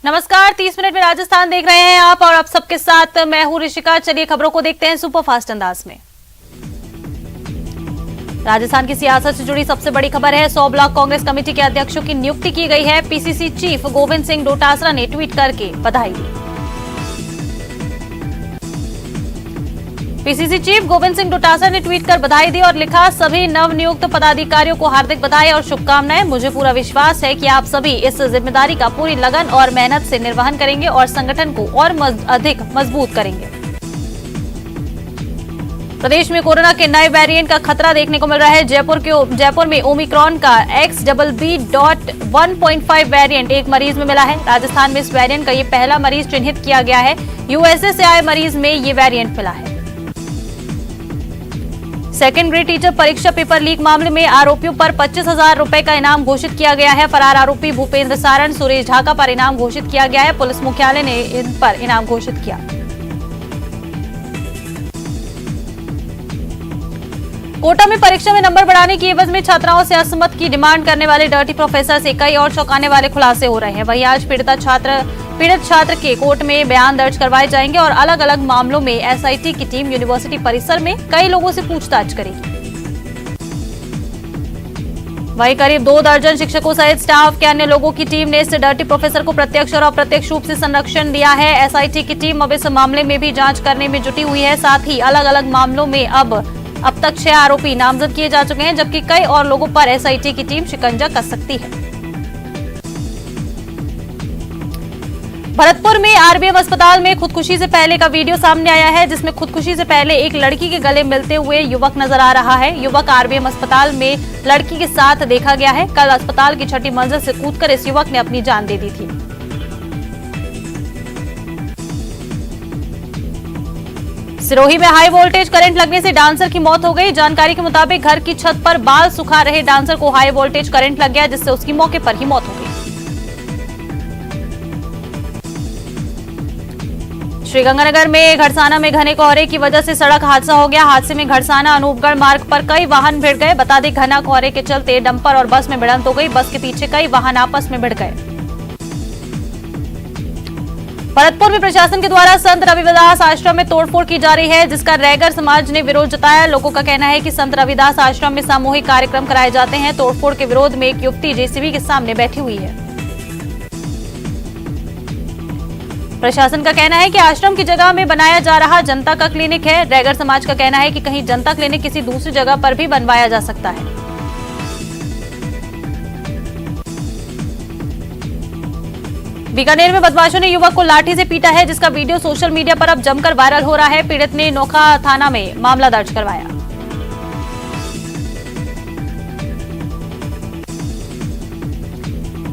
नमस्कार, 30 मिनट में राजस्थान देख रहे हैं आप और आप सबके साथ मैं हूं ऋषिका। चलिए खबरों को देखते हैं सुपरफास्ट अंदाज में। राजस्थान की सियासत से जुड़ी सबसे बड़ी खबर है। 100 ब्लॉक कांग्रेस कमेटी के अध्यक्षों की नियुक्ति की गई है। पीसीसी चीफ गोविंद सिंह डोटासरा ने ट्वीट करके बधाई दी। पीसीसी चीफ गोविंद सिंह डोटासरा ने ट्वीट कर बधाई दी और लिखा, सभी नवनियुक्त पदाधिकारियों को हार्दिक बधाई और शुभकामनाएं। मुझे पूरा विश्वास है कि आप सभी इस जिम्मेदारी का पूरी लगन और मेहनत से निर्वहन करेंगे और संगठन को और अधिक मजबूत करेंगे। प्रदेश में कोरोना के नए वेरिएंट का खतरा देखने को मिल रहा है। जयपुर में ओमिक्रॉन का XBB.1.5 वेरिएंट एक मरीज में मिला है। राजस्थान में इस वेरिएंट का ये पहला मरीज चिन्हित किया गया है। यूएसए से आए मरीज में ये वेरिएंट मिला है। सेकेंड ग्रेड टीचर परीक्षा पेपर लीक मामले में आरोपियों पर 25,000 रुपए का इनाम घोषित किया गया है। फरार आरोपी भूपेंद्र सारण, सुरेश ढाका पर इनाम घोषित किया गया है। पुलिस मुख्यालय ने इन पर इनाम घोषित किया। कोटा में परीक्षा में नंबर बढ़ाने की एवज में छात्राओं से असमत की डिमांड करने वाले डर्टी प्रोफेसर से कई और चौंकाने वाले खुलासे हो रहे हैं। वहीं आज पीड़ित छात्र के कोर्ट में बयान दर्ज करवाए जाएंगे और अलग अलग मामलों में एसआईटी की टीम यूनिवर्सिटी परिसर में कई लोगों से पूछताछ करेगी। वहीं करीब 2 दर्जन शिक्षकों सहित स्टाफ के अन्य लोगों की टीम ने इस डर्टी प्रोफेसर को प्रत्यक्ष और अप्रत्यक्ष रूप से संरक्षण दिया है। एसआईटी की टीम अब इस मामले में भी जांच करने में जुटी हुई है। साथ ही अलग अलग मामलों में अब तक 6 आरोपी नामजद किए जा चुके हैं, जबकि कई और लोगों पर एसआईटी की टीम शिकंजा कस सकती है। भरतपुर में आरबीएम अस्पताल में खुदकुशी से पहले का वीडियो सामने आया है, जिसमें खुदकुशी से पहले एक लड़की के गले मिलते हुए युवक नजर आ रहा है। युवक आरबीएम अस्पताल में लड़की के साथ देखा गया है। कल अस्पताल की 6ठी मंजिल से कूदकर इस युवक ने अपनी जान दे दी थी। सिरोही में हाई वोल्टेज करंट लगने से डांसर की मौत हो गई। जानकारी के मुताबिक घर की छत पर बाल सुखा रहे डांसर को हाई वोल्टेज करंट लग गया, जिससे उसकी मौके पर ही मौत हो गई। श्रीगंगानगर में घड़साना में घने कोहरे की वजह से सड़क हादसा हो गया। हादसे में घड़साना अनूपगढ़ मार्ग पर कई वाहन भिड़ गए। बता दें, घना कोहरे के चलते डंपर और बस में भिड़ंत हो गई। बस के पीछे कई वाहन आपस में भिड़ गए। भरतपुर में प्रशासन के द्वारा संत रविदास आश्रम में तोड़फोड़ की जा रही है, जिसका रैगर समाज ने विरोध जताया। लोगों का कहना है कि संत रविदास आश्रम में सामूहिक कार्यक्रम कराए जाते हैं। तोड़फोड़ के विरोध में एक युवती जेसीबी के सामने बैठी हुई है। प्रशासन का कहना है कि आश्रम की जगह में बनाया जा रहा जनता का क्लिनिक है। रैगर समाज का कहना है कि कहीं जनता क्लिनिक किसी दूसरी जगह पर भी बनवाया जा सकता है। बीकानेर में बदमाशों ने युवक को लाठी से पीटा है, जिसका वीडियो सोशल मीडिया पर अब जमकर वायरल हो रहा है। पीड़ित ने नोखा थाना में मामला दर्ज करवाया।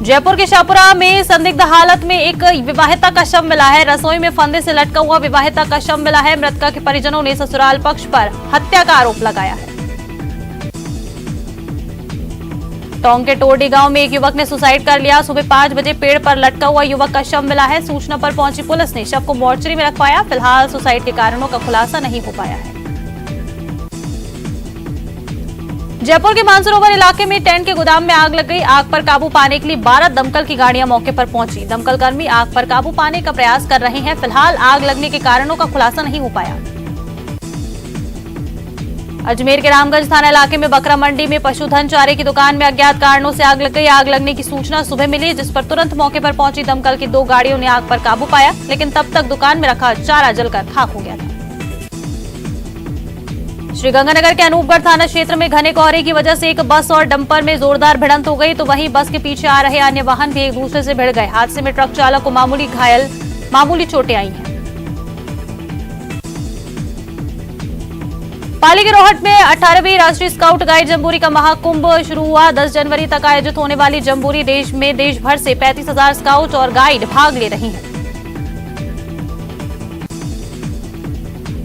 जयपुर के शाहपुरा में संदिग्ध हालत में एक विवाहिता का शव मिला है। रसोई में फंदे से लटका हुआ विवाहिता का शव मिला है। मृतका के परिजनों ने ससुराल पक्ष पर हत्या का आरोप लगाया है। टोंक के टोरडी गांव में एक युवक ने सुसाइड कर लिया। सुबह 5 बजे पेड़ पर लटका हुआ युवक का शव मिला है। सूचना पर पहुंची पुलिस ने शव को मोर्चरी में रखवाया। फिलहाल सुसाइड के कारणों का खुलासा नहीं हो पाया है। जयपुर के मानसरोवर इलाके में टेंट के गोदाम में आग लग गई। आग पर काबू पाने के लिए 12 दमकल की गाड़ियां मौके पर पहुंची। दमकल कर्मी आग पर काबू पाने का प्रयास कर रहे हैं। फिलहाल आग लगने के कारणों का खुलासा नहीं हो पाया। अजमेर के रामगंज थाना इलाके में बकरा मंडी में पशुधन चारे की दुकान में अज्ञात कारणों से आग लग गई। आग लगने की सूचना सुबह मिली, जिस पर तुरंत मौके पर पहुंची दमकल की 2 गाड़ियों ने आग पर काबू पाया, लेकिन तब तक दुकान में रखा चारा जलकर खाक हो गया था। श्रीगंगानगर के अनूपगढ़ थाना क्षेत्र में घने कोहरे की वजह से एक बस और डंपर में जोरदार भिड़ंत हो गई, तो वहीं बस के पीछे आ रहे अन्य वाहन भी एक दूसरे से भिड़ गए। हादसे में ट्रक चालक को मामूली चोटें आई हैं। पाली के रोहट में 18वीं राष्ट्रीय स्काउट गाइड जम्बूरी का महाकुंभ शुरू हुआ। 10 जनवरी तक आयोजित होने वाली जम्बूरी देश भर से 35,000 स्काउट और गाइड भाग ले रही हैं।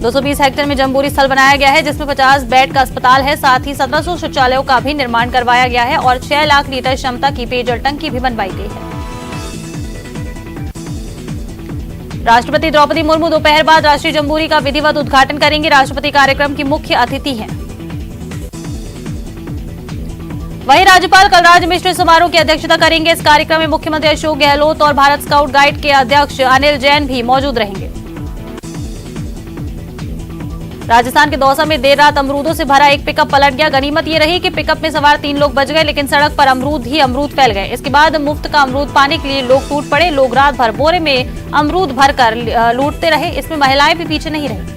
220 हेक्टेयर में जम्बूरी स्थल बनाया गया है, जिसमें 50 बेड का अस्पताल है। साथ ही 1700 शौचालयों का भी निर्माण करवाया गया है और 6 लाख लीटर क्षमता की पेयजल टंकी भी बनवाई गई है। राष्ट्रपति द्रौपदी मुर्मू दोपहर बाद राष्ट्रीय जम्बूरी का विधिवत उद्घाटन करेंगे। राष्ट्रपति कार्यक्रम की मुख्य अतिथि हैं। वहीं राज्यपाल कलराज मिश्र समारोह की अध्यक्षता करेंगे। इस कार्यक्रम में मुख्यमंत्री अशोक गहलोत और भारत स्काउट गाइड के अध्यक्ष अनिल जैन भी मौजूद रहेंगे। राजस्थान के दौसा में देर रात अमरूदों से भरा एक पिकअप पलट गया। गनीमत ये रही कि पिकअप में सवार 3 लोग बच गए, लेकिन सड़क पर अमरूद ही अमरूद फैल गए। इसके बाद मुफ्त का अमरूद पाने के लिए लोग टूट पड़े। लोग रात भर बोरे में अमरूद भरकर लूटते रहे। इसमें महिलाएं भी पीछे नहीं रही।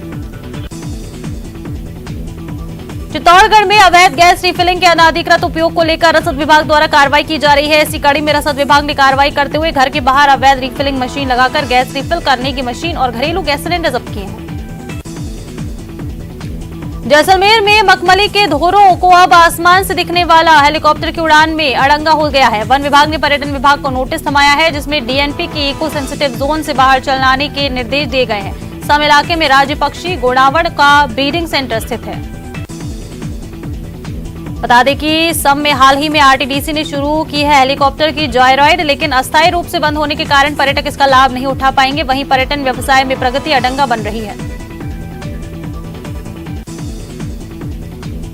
चित्तौड़गढ़ में अवैध गैस रिफिलिंग के अनाधिकृत उपयोग को लेकर रसद विभाग द्वारा कार्रवाई की जा रही है। इसी कड़ी में रसद विभाग ने कार्रवाई करते हुए घर के बाहर अवैध रिफिलिंग मशीन लगाकर गैस रिफिल करने की मशीन और घरेलू गैस सिलेंडर जब्त किए हैं। जैसलमेर में मखमली के धोरों को अब आसमान से दिखने वाला हेलीकॉप्टर की उड़ान में अड़ंगा हो गया है। वन विभाग ने पर्यटन विभाग को नोटिस थमाया है, जिसमें डीएनपी की इको सेंसिटिव जोन से बाहर चलाने के निर्देश दिए गए हैं। सम इलाके में राज्य पक्षी गोडावण का ब्रीडिंग सेंटर स्थित है। बता दें कि सम में हाल ही में आरटीडीसी ने शुरू की है हेलीकॉप्टर की जॉयराइड, लेकिन अस्थायी रूप से बंद होने के कारण पर्यटक इसका लाभ नहीं उठा पाएंगे। वहीं पर्यटन व्यवसाय में प्रगति अड़ंगा बन रही है।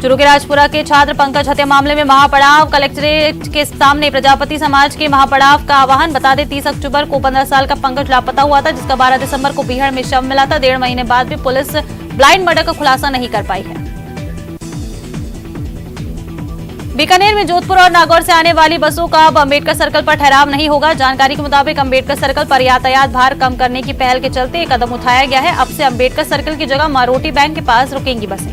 चूरू के राजपुरा के छात्र पंकज हत्या मामले में महापड़ाव कलेक्ट्रेट के सामने प्रजापति समाज के महापड़ाव का आह्वान। बता दें 30 अक्टूबर को 15 साल का पंकज लापता हुआ था, जिसका 12 दिसंबर को बीहड़ में शव मिला था। 1.5 महीने बाद भी पुलिस ब्लाइंड मर्डर का खुलासा नहीं कर पाई है। बीकानेर में जोधपुर और नागौर से आने वाली बसों का अब अम्बेडकर सर्कल पर ठहराव नहीं होगा। जानकारी के मुताबिक अम्बेडकर सर्कल पर यातायात भार कम करने की पहल के चलते एक कदम उठाया गया है। अब से अम्बेडकर सर्कल की जगह मारोटी बैंक के पास रुकेंगी बसें।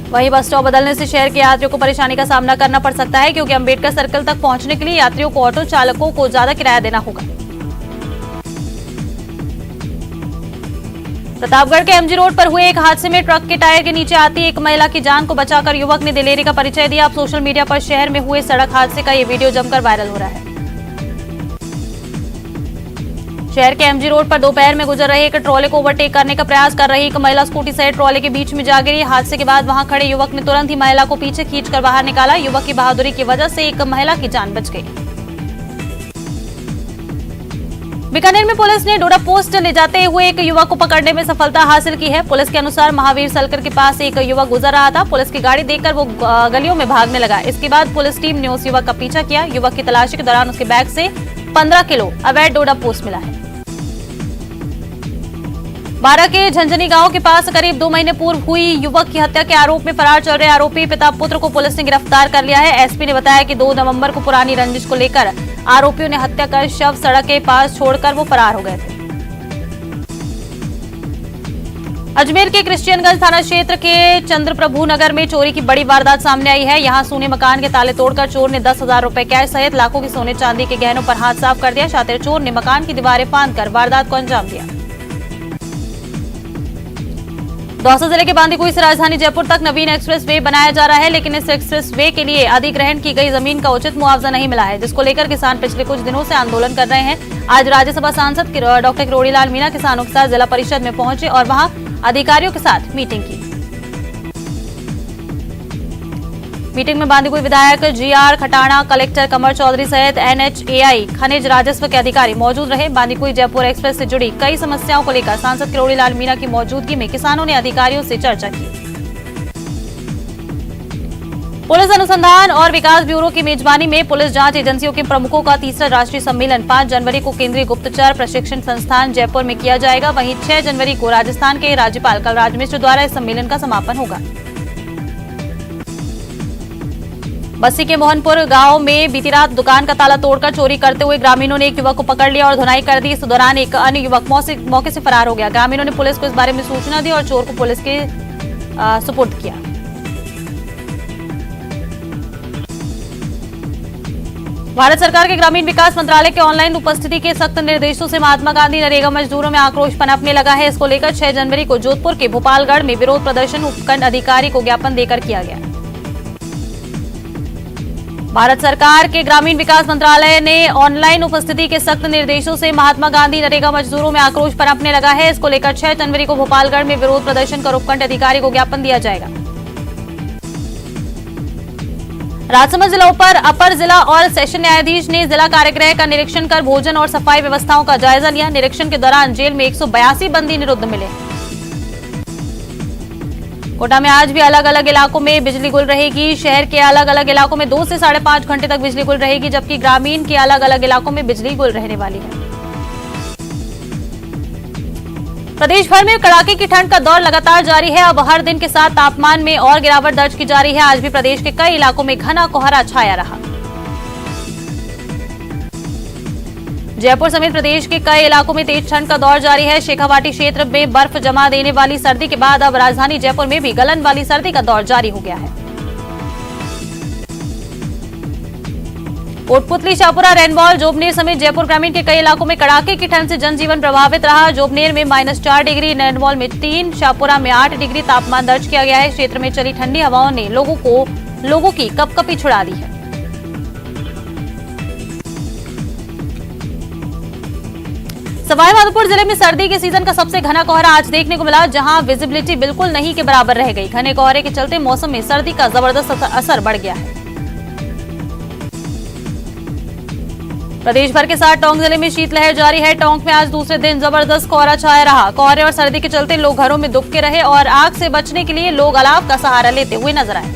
वहीं बस स्टॉप बदलने से शहर के यात्रियों को परेशानी का सामना करना पड़ सकता है, क्योंकि अम्बेडकर सर्कल तक पहुंचने के लिए यात्रियों को ऑटो चालकों को ज्यादा किराया देना होगा। प्रतापगढ़ के एमजी रोड पर हुए एक हादसे में ट्रक के टायर के नीचे आती एक महिला की जान को बचाकर युवक ने दिलेरी का परिचय दिया। अब सोशल मीडिया पर शहर में हुए सड़क हादसे का ये वीडियो जमकर वायरल हो रहा है। शहर के एमजी रोड पर दोपहर में गुजर रहे एक ट्रॉले को ओवरटेक करने का प्रयास कर रही एक महिला स्कूटी सहित ट्रॉले के बीच में जा गिरी। हादसे के बाद वहां खड़े युवक ने तुरंत ही महिला को पीछे खींचकर बाहर निकाला। युवक की बहादुरी की वजह से एक महिला की जान बच गई। बीकानेर में पुलिस ने डोडा पोस्ट ले जाते हुए एक युवक को पकड़ने में सफलता हासिल की है। पुलिस के अनुसार महावीर सलकर के पास एक युवक गुजर रहा था। पुलिस की गाड़ी देखकर वो गलियों में भागने लगा। इसके बाद पुलिस टीम ने उस युवक का पीछा किया। युवक की तलाशी के दौरान उसके बैग से 15 किलो अवैध डोडा पोस्ट मिला है। बारा के झंझनी गांव के पास करीब 2 महीने पूर्व हुई युवक की हत्या के आरोप में फरार चल रहे आरोपी पिता पुत्र को पुलिस ने गिरफ्तार कर लिया है। एसपी ने बताया कि 2 नवंबर को पुरानी रंजिश को लेकर आरोपियों ने हत्या कर शव सड़क के पास छोड़कर वो फरार हो गए थे। अजमेर के क्रिश्चियनगंज थाना क्षेत्र के चंद्रप्रभु नगर में चोरी की बड़ी वारदात सामने आई है। यहां सोने मकान के ताले तोड़कर चोर ने 10,000 रुपए कैश सहित लाखों के सोने चांदी के गहनों पर हाथ साफ कर दिया। शातिर चोर ने मकान की दीवारें फांदकर वारदात को अंजाम दिया। दौसा जिले के बांदीकुई से राजधानी जयपुर तक नवीन एक्सप्रेस वे बनाया जा रहा है, लेकिन इस एक्सप्रेस वे के लिए अधिग्रहण की गई जमीन का उचित मुआवजा नहीं मिला है, जिसको लेकर किसान पिछले कुछ दिनों से आंदोलन कर रहे हैं। आज राज्यसभा सांसद डॉक्टर किरोड़ी लाल मीणा किसानों के साथ जिला परिषद में पहुंचे और वहां अधिकारियों के साथ मीटिंग की। मीटिंग में बांदीकुई विधायक जीआर खटाणा, कलेक्टर कमर चौधरी सहित एनएचएआई खनिज राजस्व के अधिकारी मौजूद रहे। बांदीकुई जयपुर एक्सप्रेस से जुड़ी कई समस्याओं को लेकर सांसद किरोड़ी लाल मीणा की मौजूदगी में किसानों ने अधिकारियों से चर्चा की। पुलिस अनुसंधान और विकास ब्यूरो की मेजबानी में पुलिस जांच एजेंसियों के प्रमुखों का तीसरा राष्ट्रीय सम्मेलन 5 जनवरी को केंद्रीय गुप्तचर प्रशिक्षण संस्थान जयपुर में किया जाएगा। वहीं 6 जनवरी को राजस्थान के राज्यपाल कलराज मिश्र द्वारा इस सम्मेलन का समापन होगा। बस्सी के मोहनपुर गांव में बीती रात दुकान का ताला तोड़कर चोरी करते हुए ग्रामीणों ने एक युवक को पकड़ लिया और धुनाई कर दी। इस दौरान एक अन्य युवक मौके से फरार हो गया। ग्रामीणों ने पुलिस को इस बारे में सूचना दी और चोर को पुलिस के सुपुर्द किया। भारत सरकार के ग्रामीण विकास मंत्रालय के ऑनलाइन उपस्थिति के सख्त निर्देशों से महात्मा गांधी नरेगा मजदूरों में आक्रोश पनपने लगा है। इसको लेकर 6 जनवरी को जोधपुर के भोपालगढ़ में विरोध प्रदर्शन उपखंड अधिकारी को ज्ञापन देकर किया गया। भारत सरकार के ग्रामीण विकास मंत्रालय ने ऑनलाइन उपस्थिति के सख्त निर्देशों से महात्मा गांधी नरेगा मजदूरों में आक्रोश पनपने लगा है। इसको लेकर 6 जनवरी को भोपालगढ़ में विरोध प्रदर्शन कर उपखंड अधिकारी को ज्ञापन दिया जाएगा। राजसमंद जिला अपर जिला और सेशन न्यायाधीश ने जिला कारागृह का निरीक्षण कर भोजन और सफाई व्यवस्थाओं का जायजा लिया। निरीक्षण के दौरान जेल में 182 बंदी निरुद्ध मिले। कोटा में आज भी अलग अलग इलाकों में बिजली गुल रहेगी। शहर के अलग अलग इलाकों में 2 से 5.5 घंटे तक बिजली गुल रहेगी, जबकि ग्रामीण के अलग अलग इलाकों में बिजली गुल रहने वाली है। प्रदेश भर में कड़ाके की ठंड का दौर लगातार जारी है। अब हर दिन के साथ तापमान में और गिरावट दर्ज की जा रही है। आज भी प्रदेश के कई इलाकों में घना कोहरा छाया रहा। जयपुर समेत प्रदेश के कई इलाकों में तेज ठंड का दौर जारी है। शेखावाटी क्षेत्र में बर्फ जमा देने वाली सर्दी के बाद अब राजधानी जयपुर में भी गलन वाली सर्दी का दौर जारी हो गया है। कोटपुतली, शाहपुरा, रेनबॉल, जोबनेर समेत जयपुर ग्रामीण के कई इलाकों में कड़ाके की ठंड से जनजीवन प्रभावित रहा। जोबनेर में -4 डिग्री, रेनबॉल में 3, शाहपुरा में 8 डिग्री तापमान दर्ज किया गया है। क्षेत्र में चली ठंडी हवाओं ने लोगों की कपकपी छुड़ा दी है। सवाईमाधोपुर जिले में सर्दी के सीजन का सबसे घना कोहरा आज देखने को मिला, जहां विजिबिलिटी बिल्कुल नहीं के बराबर रह गई। घने कोहरे के चलते मौसम में सर्दी का जबरदस्त असर बढ़ गया है। प्रदेश भर के साथ टोंक जिले में शीतलहर जारी है। टोंक में आज दूसरे दिन जबरदस्त कोहरा छाया रहा। कोहरे और सर्दी के चलते लोग घरों में दुबके रहे और आग से बचने के लिए लोग अलाव का सहारा लेते हुए नजर आए।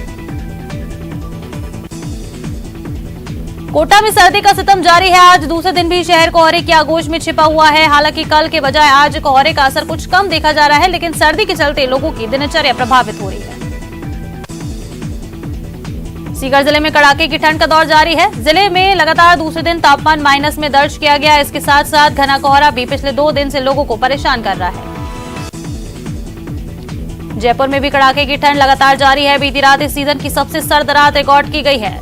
कोटा में सर्दी का सितम जारी है। आज दूसरे दिन भी शहर कोहरे की आगोश में छिपा हुआ है। हालांकि कल के बजाय आज कोहरे का असर कुछ कम देखा जा रहा है, लेकिन सर्दी के चलते लोगों की दिनचर्या प्रभावित हो रही है। सीकर जिले में कड़ाके की ठंड का दौर जारी है। जिले में लगातार दूसरे दिन तापमान माइनस में दर्ज किया गया। इसके साथ साथ घना कोहरा भी पिछले 2 दिन से लोगों को परेशान कर रहा है। जयपुर में भी कड़ाके की ठंड लगातार जारी है। बीती रात इस सीजन की सबसे सर्द रात रिकॉर्ड की गई है।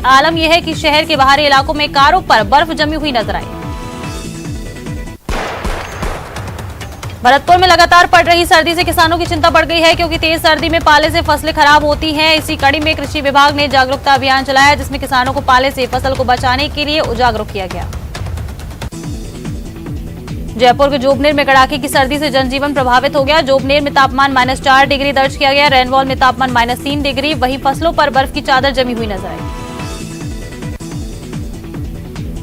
आलम यह है कि शहर के बाहरी इलाकों में कारों पर बर्फ जमी हुई नजर आई। भरतपुर में लगातार पड़ रही सर्दी से किसानों की चिंता बढ़ गई है, क्योंकि तेज सर्दी में पाले से फसलें खराब होती हैं। इसी कड़ी में कृषि विभाग ने जागरूकता अभियान चलाया, जिसमें किसानों को पाले से फसल को बचाने के लिए जागरूक किया गया। जयपुर के जोबनेर में कड़ाके की सर्दी से जनजीवन प्रभावित हो गया। जोबनेर में तापमान -4 डिग्री दर्ज किया गया। रेनवॉल में तापमान -3 डिग्री। वहीं फसलों पर बर्फ की चादर जमी हुई नजर आई।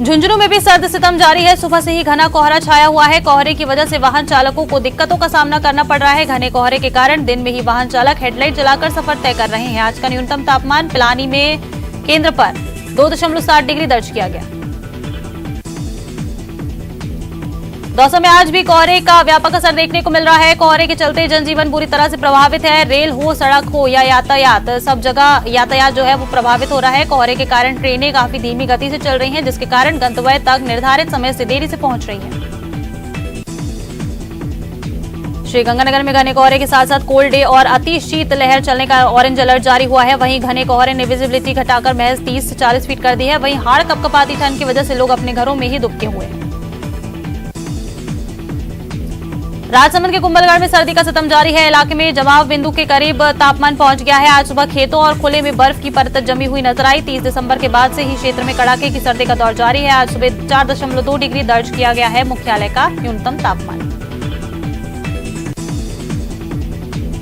झुंझुनू में भी सर्द सितम जारी है। सुबह से ही घना कोहरा छाया हुआ है। कोहरे की वजह से वाहन चालकों को दिक्कतों का सामना करना पड़ रहा है। घने कोहरे के कारण दिन में ही वाहन चालक हेडलाइट जलाकर सफर तय कर रहे हैं। आज का न्यूनतम तापमान पिलानी में केंद्र पर 2.7 डिग्री दर्ज किया गया। दौसा में आज भी कोहरे का व्यापक असर देखने को मिल रहा है। कोहरे के चलते जनजीवन बुरी तरह से प्रभावित है। रेल हो, सड़क हो या यातायात, सब जगह यातायात जो है वो प्रभावित हो रहा है। कोहरे के कारण ट्रेनें काफी धीमी गति से चल रही हैं, जिसके कारण गंतव्य तक निर्धारित समय से देरी से पहुंच रही हैं। श्रीगंगानगर में घने कोहरे के साथ साथ कोल्ड डे और अति शीत लहर चलने का ऑरेंज अलर्ट जारी हुआ है। वहीं घने कोहरे ने विजिबिलिटी घटाकर महज 30 से 40 फीट कर दी है। वहीं हाड़ कपकपाती ठंड की वजह से लोग अपने घरों में ही दुबके हुए हैं। राजसमंद के कुंभलगढ़ में सर्दी का सितम जारी है। इलाके में जमाव बिंदु के करीब तापमान पहुंच गया है। आज सुबह खेतों और खुले में बर्फ की परत जमी हुई नजर आई। 30 दिसंबर के बाद से ही क्षेत्र में कड़ाके की सर्दी का दौर जारी है। आज सुबह 4.2 डिग्री दर्ज किया गया है मुख्यालय का न्यूनतम तापमान।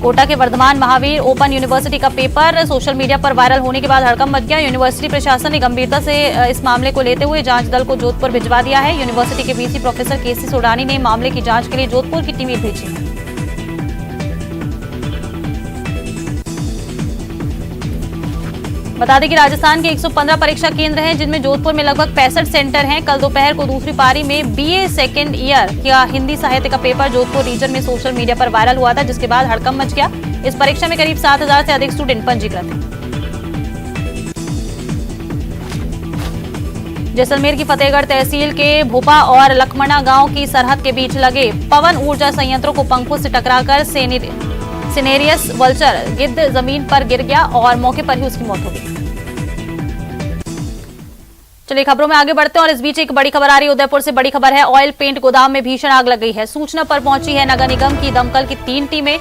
कोटा के वर्धमान महावीर ओपन यूनिवर्सिटी का पेपर सोशल मीडिया पर वायरल होने के बाद हड़कंप मच गया। यूनिवर्सिटी प्रशासन ने गंभीरता से इस मामले को लेते हुए जांच दल को जोधपुर भिजवा दिया है। यूनिवर्सिटी के वीसी प्रोफेसर केसी सोडानी ने मामले की जांच के लिए जोधपुर की टीमें भेजी है। बता दें कि राजस्थान के 115 परीक्षा केंद्र हैं, जिनमें जोधपुर में लगभग 65 सेंटर हैं। कल दोपहर को दूसरी पारी में बीए सेकेंड ईयर का हिंदी साहित्य का पेपर जोधपुर रीजन में सोशल मीडिया पर वायरल हुआ था, जिसके बाद हड़कंप मच गया। इस परीक्षा में करीब 7,000 से अधिक स्टूडेंट पंजीकृत हैं। जैसलमेर की फतेहगढ़ तहसील के भोपा और लखमना गांव की सरहद के बीच लगे पवन ऊर्जा संयंत्रों को पंखों से टकराकर सिनेरियस वल्चर गिद्ध जमीन पर गिर गया और मौके पर ही उसकी मौत हो गई। चलिए खबरों में आगे बढ़ते हैं और इस बीच एक बड़ी खबर आ रही है। उदयपुर से बड़ी खबर है। ऑयल पेंट गोदाम में भीषण आग लग गई है। सूचना पर पहुंची है नगर निगम की दमकल की 3 टीमें।